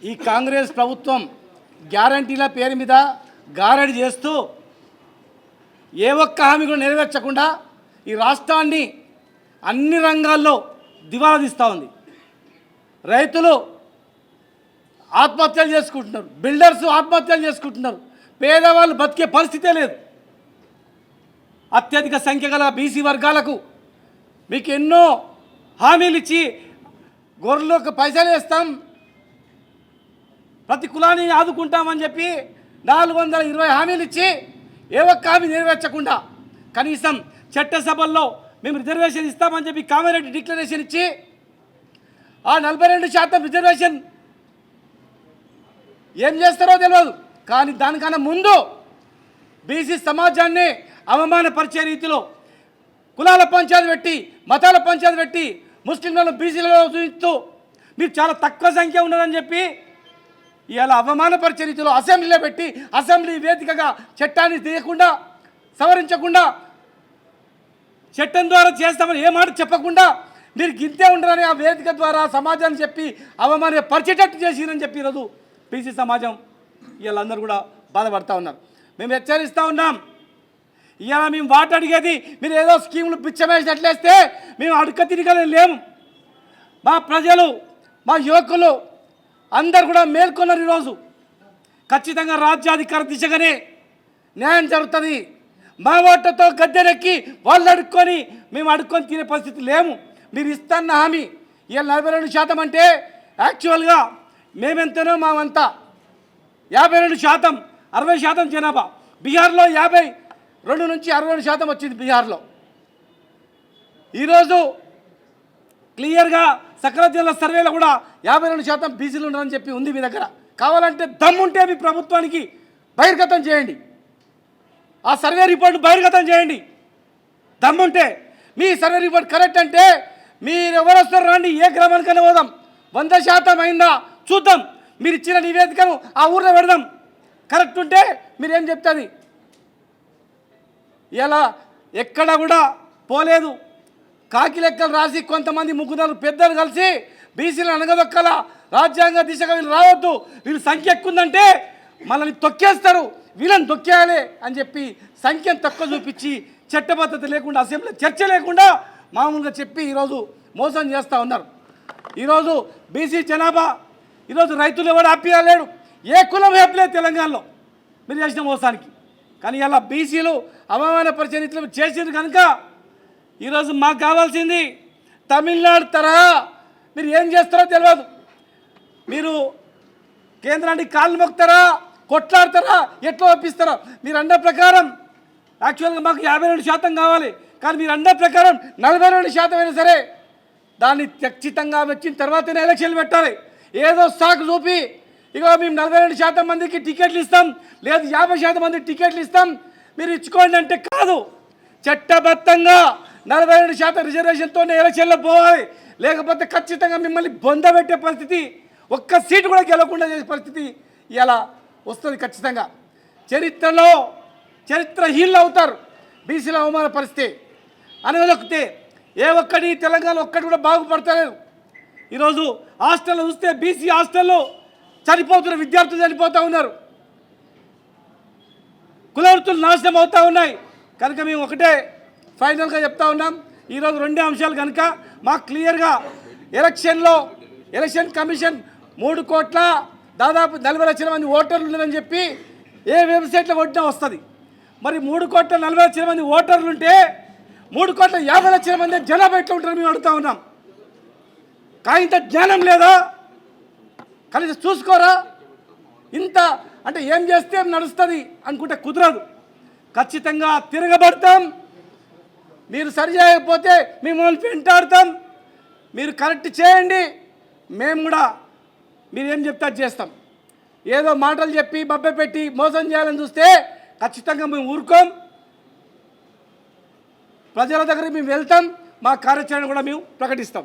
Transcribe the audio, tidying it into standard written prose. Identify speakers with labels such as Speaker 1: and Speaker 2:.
Speaker 1: ఈ కాంగ్రెస్ ప్రభుత్వం గ్యారంటీల పేరు మీద గారడి చేస్తూ ఏ ఒక్క హామీ కూడా నెరవేర్చకుండా ఈ రాష్ట్రాన్ని అన్ని రంగాల్లో దివాలా తీస్తూ ఉంది. రైతులు ఆత్మహత్యలు చేసుకుంటున్నారు, బిల్డర్స్ ఆత్మహత్యలు చేసుకుంటున్నారు, పేదవాళ్ళు బతికే పరిస్థితే లేదు. అత్యధిక సంఖ్య గల బీసీ వర్గాలకు మీకు ఎన్నో హామీలు ఇచ్చి గొర్రెలకు పైసలు వేస్తాం, ప్రతి కులాన్ని ఆదుకుంటామని చెప్పి 420 హామీలు ఇచ్చి ఏ ఒక్క హామీ నెరవేర్చకుండా కనీసం చట్టసభల్లో మేము రిజర్వేషన్ ఇస్తామని చెప్పి కామారెడ్డి డిక్లరేషన్ ఇచ్చి ఆ 42% రిజర్వేషన్ ఏం చేస్తారో తెలియదు. కానీ దానికన్నా ముందు బీసీ సమాజాన్ని అవమానపరిచే రీతిలో కులాల పంచాయతీ పెట్టి మతాల పంచాయతీ పెట్టి ముస్లింలను బీసీలలో చూపిస్తూ మీరు చాలా తక్కువ సంఖ్య ఉన్నదని చెప్పి ఇలా అవమానపరిచే రీతిలో అసెంబ్లీలో పెట్టి అసెంబ్లీ వేదికగా చట్టాన్ని తీయకుండా సవరించకుండా చట్టం ద్వారా చేస్తామని ఏ మాట చెప్పకుండా మీరు గింతే ఉండరని ఆ వేదిక ద్వారా సమాజాన్ని చెప్పి అవమానపరిచేటట్టు చేసిరని చెప్పి ఈరోజు బీసీ సమాజం వీళ్ళందరూ కూడా బాధపడుతూ ఉన్నారు. మేము హెచ్చరిస్తూ ఉన్నాం. ఇవాళ మేము వాటి అడిగేది మీరు ఏదో స్కీములు పిచ్చమేసినట్లేస్తే మేము అడుక తిరగలే లేము. మా ప్రజలు మా యువకులు అందరు కూడా మేల్కొన్నారు. ఈరోజు ఖచ్చితంగా రాజ్యాధికార దిశగానే న్యాయం జరుగుతుంది. మా ఓట్లతో గద్దెనెక్కి వాళ్ళు అడుక్కొని మేము అడుక్కొని తినే పరిస్థితి లేము. మీరు ఇస్తున్న హామీ ఇవాళ 42% అంటే యాక్చువల్గా మేమెంతనో మావంతా 52%, 60% జనాభా. బీహార్లో 52 నుంచి 62% వచ్చింది. బీహార్లో ఈరోజు క్లియర్గా సకల జిల్లా సర్వేలో కూడా 52% బీసీలు ఉన్నారని చెప్పి ఉంది మీ దగ్గర. కావాలంటే దమ్ముంటే మీ ప్రభుత్వానికి బహిర్గతం చేయండి, ఆ సర్వే రిపోర్ట్ బహిర్గతం చేయండి. దమ్ముంటే మీ సర్వే రిపోర్ట్ కరెక్ట్ అంటే మీరు ఎవరు వస్తారు రండి, ఏ గ్రామానికైనా పోదాం, 100% అయిందా చూద్దాం. మీరు ఇచ్చిన నివేదికను ఆ ఊర్లో పెడదాం. కరెక్ట్ ఉంటే మీరేం చెప్తుంది. ఇలా ఎక్కడ కూడా పోలేదు. కాకి లెక్కలు రాసి కొంతమంది ముగ్గురు పెద్దలు కలిసి బీసీలు అనగదొక్కల రాజ్యాంగ దిశగా వీళ్ళు రావద్దు, వీళ్ళు సంఖ్య ఎక్కువ ఉందంటే మనల్ని తొక్కేస్తారు, వీళ్ళని తొక్కేయాలి అని చెప్పి సంఖ్యను తక్కువ చూపించి చట్టబద్ధత లేకుండా అసెంబ్లీ చర్చ లేకుండా మామూలుగా చెప్పి ఈరోజు మోసం చేస్తూ ఉన్నారు. ఈరోజు బీసీ జనాభా ఈరోజు రైతులు ఎవరు హ్యాపీగా లేడు, ఏ కులం హ్యాపీ లేదు తెలంగాణలో మీరు చేసిన మోసానికి. కానీ ఇలా బీసీలు అవమానపరిచే రీతిలో చేసింది కనుక ఈరోజు మాకు కావాల్సింది తమిళనాడు తరహా మీరు ఏం చేస్తారో తెలియదు. మీరు కేంద్రానికి కాళ్ళు మొక్కుతారా, కొట్లాడతారా, ఎట్లా ఒప్పిస్తారా? మీరు అన్న ప్రకారం యాక్చువల్గా మాకు 52% కావాలి, కానీ మీరు అన్న ప్రకారం 42% అయినా సరే దాన్ని ఖచ్చితంగా వచ్చిన తర్వాతనే ఎలక్షన్లు పెట్టాలి. ఏదో సాకు చూపి ఇగో మేము 42% మందికి టికెట్లు ఇస్తాం, లేదు 50% మందికి టికెట్లు ఇస్తాం, మీరు ఇచ్చుకోండి అంటే కాదు. చట్టబద్ధంగా 42% రిజర్వేషన్తోనే ఎలక్షన్లో పోవాలి. లేకపోతే ఖచ్చితంగా మిమ్మల్ని బొందబెట్టే పరిస్థితి, ఒక్క సీటు కూడా గెలవకుండా చేసే పరిస్థితి ఇలా వస్తుంది. ఖచ్చితంగా చరిత్రహీనులు అవుతారు బీసీల అవమాన పరిస్థితి అనగలిగితే. ఏ ఒక్కటి తెలంగాణ ఒక్కటి కూడా బాగుపడతలేదు. ఈరోజు హాస్టల్లో చూస్తే బీసీ హాస్టల్లో చనిపోతున్న విద్యార్థులు చనిపోతూ ఉన్నారు, కులవృత్తులు నాశనం అవుతూ ఉన్నాయి. కనుక మేము ఒకటే ఫైనల్గా చెప్తా ఉన్నాం. ఈరోజు 2 అంశాలు కనుక మాకు క్లియర్గా ఎలక్షన్ కమిషన్ 3 కోట్ల దాదాపు 40 లక్షల మంది ఓటర్లు ఉన్నారని చెప్పి ఏ వెబ్సైట్లో కొట్టినా వస్తుంది. మరి 3 కోట్ల 40 లక్షల మంది ఓటర్లు ఉంటే 3 కోట్ల 50 లక్షల మంది జనాభా ఎట్లా ఉంటారని మేము అడుగుతా ఉన్నాం. కాయింత జ్ఞానం లేదా? కనీసం చూసుకోరా? ఇంత అంటే ఏం చేస్తే నడుస్తుంది అనుకుంటే కుదరదు. ఖచ్చితంగా తిరగబడతాం. మీరు సరి చేయకపోతే మిమ్మల్ని వెంటాడతాం. మీరు కరెక్ట్ చేయండి, మేము కూడా మీరు ఏం చెప్తే అది చేస్తాం. ఏదో మాటలు చెప్పి పెట్టి మోసం చేయాలని చూస్తే ఖచ్చితంగా మేము ఊరుకోం. ప్రజల దగ్గర మేము వెళ్తాం, మా కార్యాచరణ కూడా మేము ప్రకటిస్తాం.